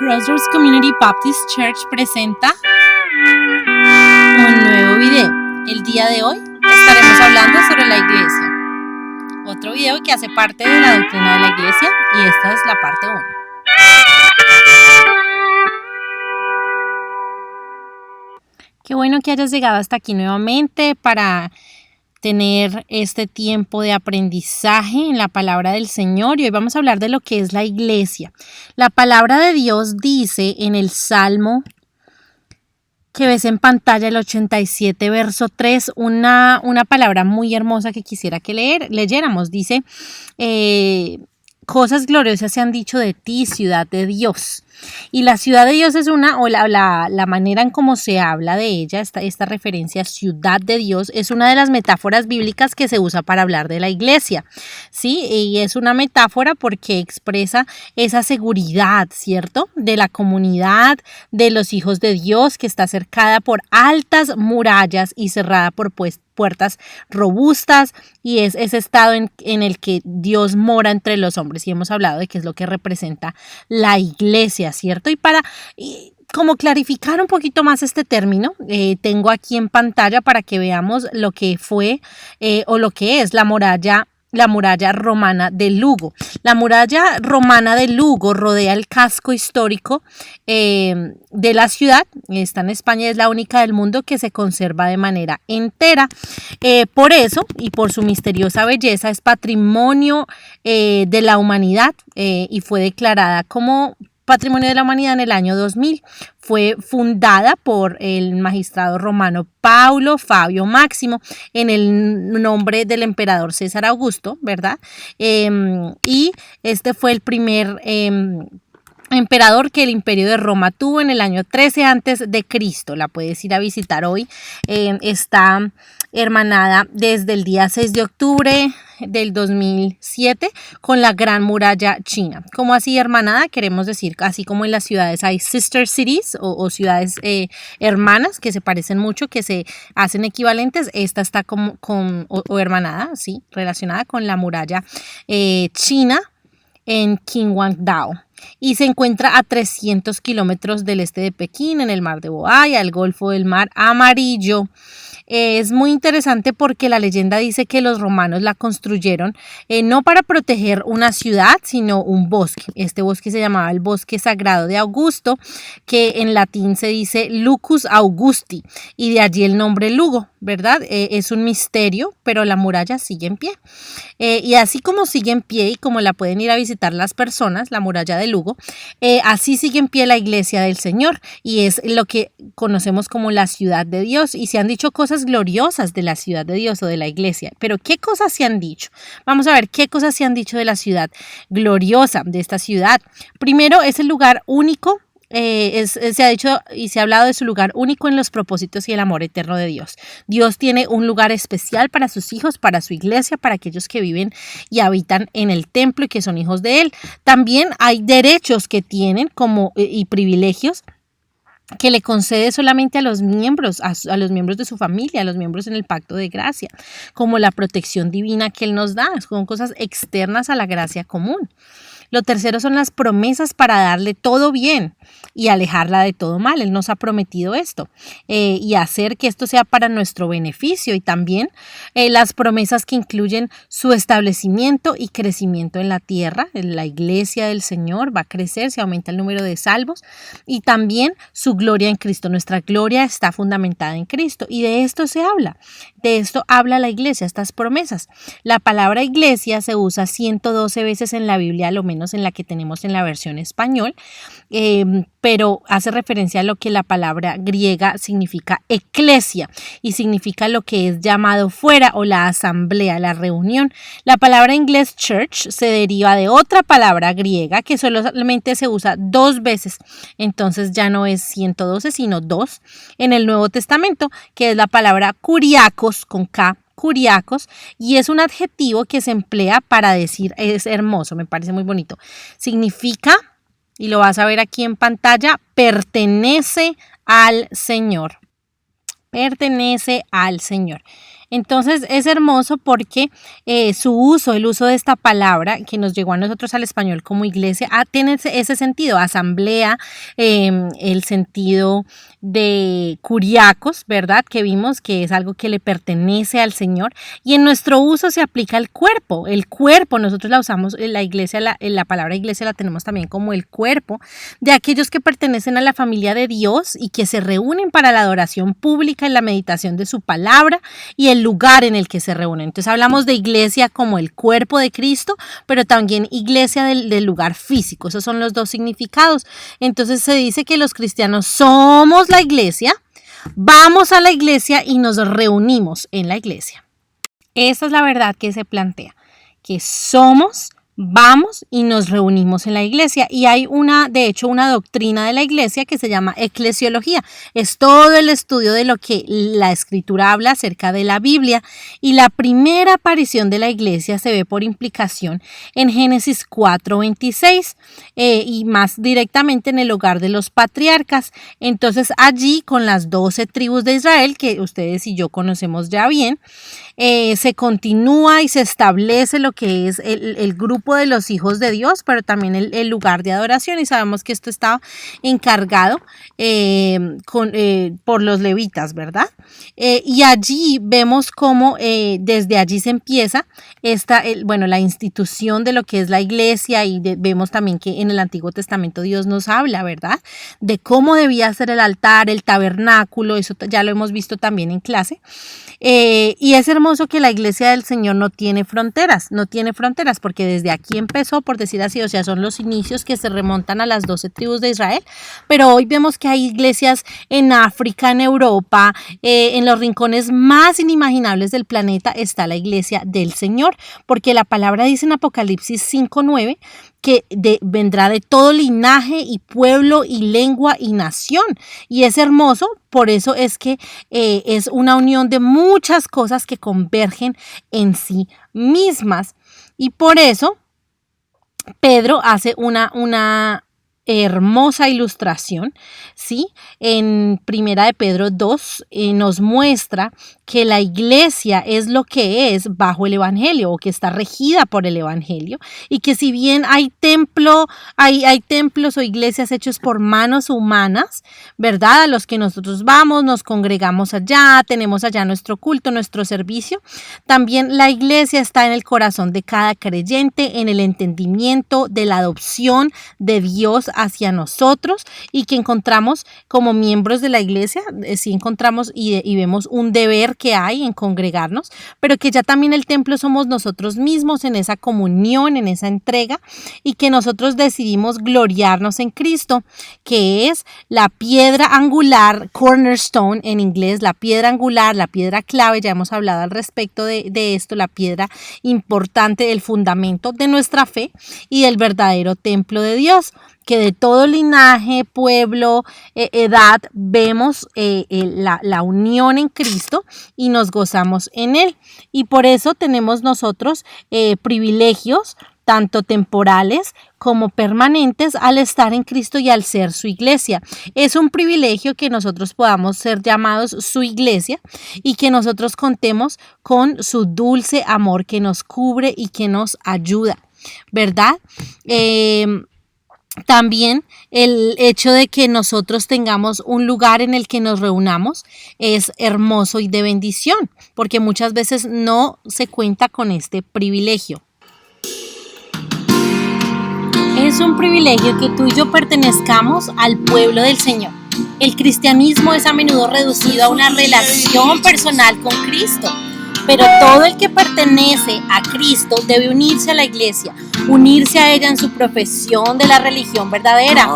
Crossroads Community Baptist Church presenta un nuevo video. El día de hoy estaremos hablando sobre la iglesia. Otro video que hace parte de la doctrina de la iglesia y esta es la parte 1. Qué bueno que hayas llegado hasta aquí nuevamente para tener este tiempo de aprendizaje en la palabra del Señor, y hoy vamos a hablar de lo que es la iglesia. La palabra de Dios dice en el Salmo que ves en pantalla, el 87, verso 3, una palabra muy hermosa que quisiera que leyéramos. Dice, cosas gloriosas se han dicho de ti, ciudad de Dios. Y la ciudad de Dios es la manera en cómo se habla de ella, esta referencia a ciudad de Dios, es una de las metáforas bíblicas que se usa para hablar de la iglesia, ¿sí? Y es una metáfora porque expresa esa seguridad, ¿cierto? De la comunidad, de los hijos de Dios, que está cercada por altas murallas y cerrada por puertas robustas, y es ese estado en el que Dios mora entre los hombres, y hemos hablado de qué es lo que representa la iglesia, ¿cierto? Y como clarificar un poquito más este término, tengo aquí en pantalla para que veamos lo que fue o lo que es la muralla romana de Lugo. La muralla romana de Lugo rodea el casco histórico de la ciudad. Está en España, es la única del mundo que se conserva de manera entera. Por eso y por su misteriosa belleza es patrimonio de la humanidad y fue declarada como Patrimonio de la Humanidad en el año 2000. Fue fundada por el magistrado romano Paulo Fabio Máximo en el nombre del emperador César Augusto, ¿verdad? Y este fue el primer emperador que el Imperio de Roma tuvo en el año 13 a.C. La puedes ir a visitar hoy. Está hermanada desde el día 6 de octubre del 2007 con la Gran Muralla China. ¿Cómo así hermanada? Queremos decir, así como en las ciudades hay sister cities o ciudades hermanas que se parecen mucho, que se hacen equivalentes, esta está o hermanada, sí, relacionada con la muralla china en Qinhuangdao. Y se encuentra a 300 kilómetros del este de Pekín, en el mar de Bohai, al Golfo del Mar Amarillo. Es muy interesante porque la leyenda dice que los romanos la construyeron no para proteger una ciudad, sino un bosque. Este bosque se llamaba el Bosque Sagrado de Augusto, que en latín se dice Lucus Augusti, y de allí el nombre Lugo, ¿verdad? Es un misterio, pero la muralla sigue en pie. Y así como sigue en pie y como la pueden ir a visitar las personas, la muralla de Lugo, así sigue en pie la iglesia del Señor, y es lo que conocemos como la ciudad de Dios. Y se han dicho cosas gloriosas de la ciudad de Dios o de la iglesia, pero ¿qué cosas se han dicho? Vamos a ver qué cosas se han dicho de la ciudad gloriosa, de esta ciudad. Primero, es el lugar único. Se ha dicho y se ha hablado de su lugar único en los propósitos y el amor eterno de Dios. Dios tiene un lugar especial para sus hijos, para su iglesia, para aquellos que viven y habitan en el templo y que son hijos de Él. También hay derechos que tienen y privilegios que le concede solamente a los miembros, a los miembros de su familia, a los miembros en el pacto de gracia, como la protección divina que Él nos da. Son cosas externas a la gracia común. Lo tercero son las promesas para darle todo bien y alejarla de todo mal. Él nos ha prometido esto y hacer que esto sea para nuestro beneficio, y también las promesas que incluyen su establecimiento y crecimiento en la tierra. La iglesia del Señor va a crecer, se aumenta el número de salvos, y también su gloria en Cristo. Nuestra gloria está fundamentada en Cristo, y de esto se habla. De esto habla la iglesia, estas promesas. La palabra iglesia se usa 112 veces en la Biblia, a lo menos en la que tenemos en la versión español, pero hace referencia a lo que la palabra griega significa eclesia, y significa lo que es llamado fuera, o la asamblea, la reunión. La palabra inglés church se deriva de otra palabra griega que solamente se usa 2 veces, entonces ya no es 112 sino 2 en el Nuevo Testamento, que es la palabra kuriakos con K, curiacos, y es un adjetivo que se emplea para decir, es hermoso, me parece muy bonito. Significa, y lo vas a ver aquí en pantalla, pertenece al Señor. Pertenece al Señor. Entonces es hermoso porque el uso de esta palabra que nos llegó a nosotros al español como iglesia, tiene ese sentido, asamblea, el sentido de curiacos, ¿verdad? Que vimos que es algo que le pertenece al Señor, y en nuestro uso se aplica el cuerpo, nosotros la usamos en la iglesia, la palabra iglesia la tenemos también como el cuerpo de aquellos que pertenecen a la familia de Dios y que se reúnen para la adoración pública y la meditación de su palabra y el lugar en el que se reúnen. Entonces hablamos de iglesia como el cuerpo de Cristo, pero también iglesia del lugar físico. Esos son los dos significados. Entonces se dice que los cristianos somos la iglesia, vamos a la iglesia y nos reunimos en la iglesia. Esa es la verdad que se plantea, que somos, vamos y nos reunimos en la iglesia. Y hay de hecho una doctrina de la iglesia que se llama eclesiología. Es todo el estudio de lo que la escritura habla acerca de la Biblia. Y la primera aparición de la iglesia se ve por implicación en Génesis 4:26 y más directamente en el hogar de los patriarcas. Entonces allí con las 12 tribus de Israel, que ustedes y yo conocemos ya bien, se continúa y se establece lo que es el grupo de los hijos de Dios, pero también el lugar de adoración, y sabemos que esto estaba encargado por los levitas, ¿verdad? Y allí vemos cómo desde allí se empieza la institución de lo que es la iglesia, y vemos también que en el Antiguo Testamento Dios nos habla, ¿verdad? De cómo debía ser el altar, el tabernáculo, eso ya lo hemos visto también en clase. Y es hermoso que la iglesia del Señor no tiene fronteras, porque desde aquí empezó, por decir así, o sea, son los inicios que se remontan a las 12 tribus de Israel, pero hoy vemos que hay iglesias en África, en Europa, en los rincones más inimaginables del planeta está la iglesia del Señor, porque la palabra dice en Apocalipsis 5:9 que vendrá de todo linaje y pueblo y lengua y nación, y es hermoso. Por eso es que es una unión de muchas cosas que convergen en sí mismas, y por eso Pedro hace una hermosa ilustración, ¿sí? En Primera de Pedro 2 nos muestra que la iglesia es lo que es bajo el evangelio, o que está regida por el evangelio, y que si bien hay templos o iglesias hechos por manos humanas, ¿verdad? A los que nosotros vamos, nos congregamos allá, tenemos allá nuestro culto, nuestro servicio, también la iglesia está en el corazón de cada creyente, en el entendimiento de la adopción de Dios hacia nosotros, y que encontramos como miembros de la iglesia, sí encontramos y vemos un deber que hay en congregarnos, pero que ya también el templo somos nosotros mismos en esa comunión, en esa entrega, y que nosotros decidimos gloriarnos en Cristo, que es la piedra angular, cornerstone en inglés, la piedra angular, la piedra clave. Ya hemos hablado al respecto de esto, la piedra importante, el fundamento de nuestra fe y del verdadero templo de Dios, que de todo linaje, pueblo, edad, vemos la unión en Cristo y nos gozamos en Él. Y por eso tenemos nosotros privilegios, tanto temporales como permanentes, al estar en Cristo y al ser su iglesia. Es un privilegio que nosotros podamos ser llamados su iglesia y que nosotros contemos con su dulce amor que nos cubre y que nos ayuda, ¿verdad? También el hecho de que nosotros tengamos un lugar en el que nos reunamos es hermoso y de bendición, porque muchas veces no se cuenta con este privilegio. Es un privilegio que tú y yo pertenezcamos al pueblo del Señor. El cristianismo es a menudo reducido a una relación personal con Cristo, pero todo el que pertenece a Cristo debe unirse a la iglesia, unirse a ella en su profesión de la religión verdadera.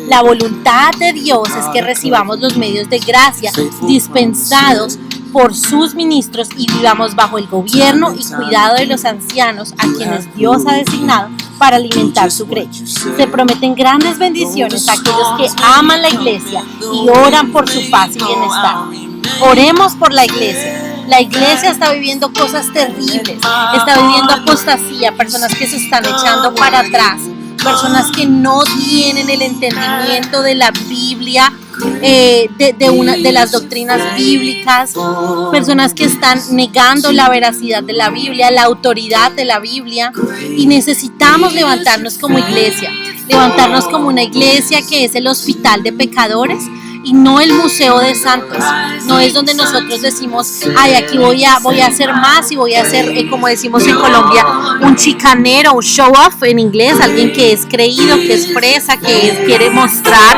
La voluntad de Dios es que recibamos los medios de gracia dispensados por sus ministros y vivamos bajo el gobierno y cuidado de los ancianos a quienes Dios ha designado para alimentar su grey. Se prometen grandes bendiciones a aquellos que aman la iglesia y oran por su paz y bienestar. Oremos por la iglesia. La iglesia está viviendo cosas terribles, está viviendo apostasía, personas que se están echando para atrás, personas que no tienen el entendimiento de la Biblia de las doctrinas bíblicas, personas que están negando la veracidad de la Biblia, la autoridad de la Biblia, y necesitamos levantarnos como iglesia, levantarnos como una iglesia que es el hospital de pecadores y no el museo de santos. No es donde nosotros decimos, ay, aquí voy a hacer más y voy a hacer, como decimos en Colombia, un chicanero, un show off en inglés, alguien que es creído, que es fresa, quiere mostrar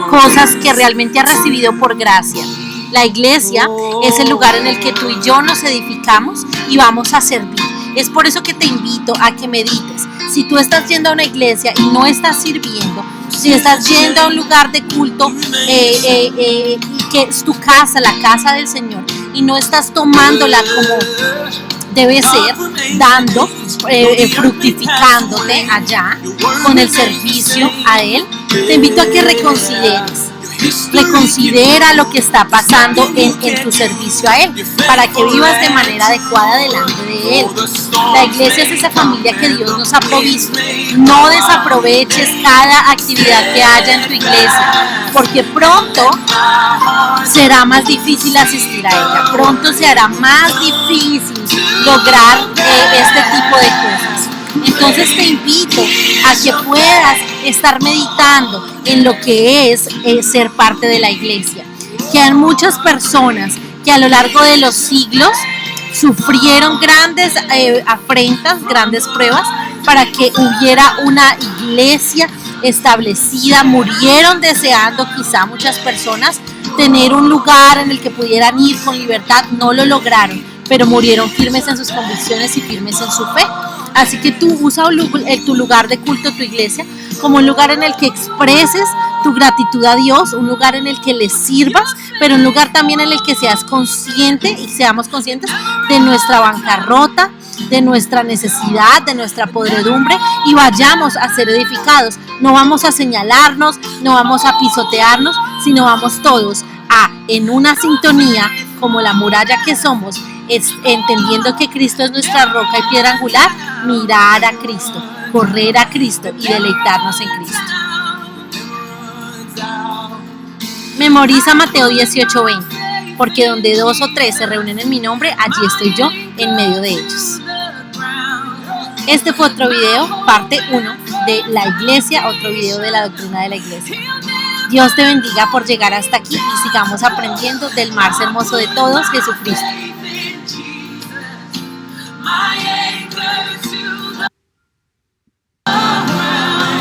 cosas que realmente ha recibido por gracia. La iglesia es el lugar en el que tú y yo nos edificamos y vamos a servir. Es por eso que te invito a que medites. Si tú estás yendo a una iglesia y no estás sirviendo, si estás yendo a un lugar de culto que es tu casa, la casa del Señor, y no estás tomándola como debe ser, dando, fructificándote allá con el servicio a Él, te invito a que reconsideres. Reconsidera lo que está pasando en tu servicio a Él, para que vivas de manera adecuada delante de Él. La iglesia es esa familia que Dios nos ha provisto. No desaproveches cada actividad que haya en tu iglesia, porque pronto será más difícil asistir a ella, pronto se hará más difícil lograr este tipo de cosas. Entonces te invito a que puedas estar meditando en lo que es ser parte de la iglesia. Que hay muchas personas que a lo largo de los siglos sufrieron grandes afrentas, grandes pruebas para que hubiera una iglesia establecida. Murieron deseando, quizá muchas personas, tener un lugar en el que pudieran ir con libertad. No lo lograron, pero murieron firmes en sus convicciones y firmes en su fe. Así que tú usa tu lugar de culto, tu iglesia, como un lugar en el que expreses tu gratitud a Dios, un lugar en el que le sirvas, pero un lugar también en el que seas consciente y seamos conscientes de nuestra bancarrota, de nuestra necesidad, de nuestra podredumbre, y vayamos a ser edificados. No vamos a señalarnos, no vamos a pisotearnos, sino vamos todos en una sintonía como la muralla que somos, entendiendo que Cristo es nuestra roca y piedra angular, mirar a Cristo, correr a Cristo y deleitarnos en Cristo. Memoriza Mateo 18:20, porque donde 2 o 3 se reúnen en mi nombre, allí estoy yo en medio de ellos. Este fue otro video, parte 1 de la iglesia, otro video de la doctrina de la iglesia. Dios te bendiga por llegar hasta aquí y sigamos aprendiendo del más hermoso de todos, Jesucristo.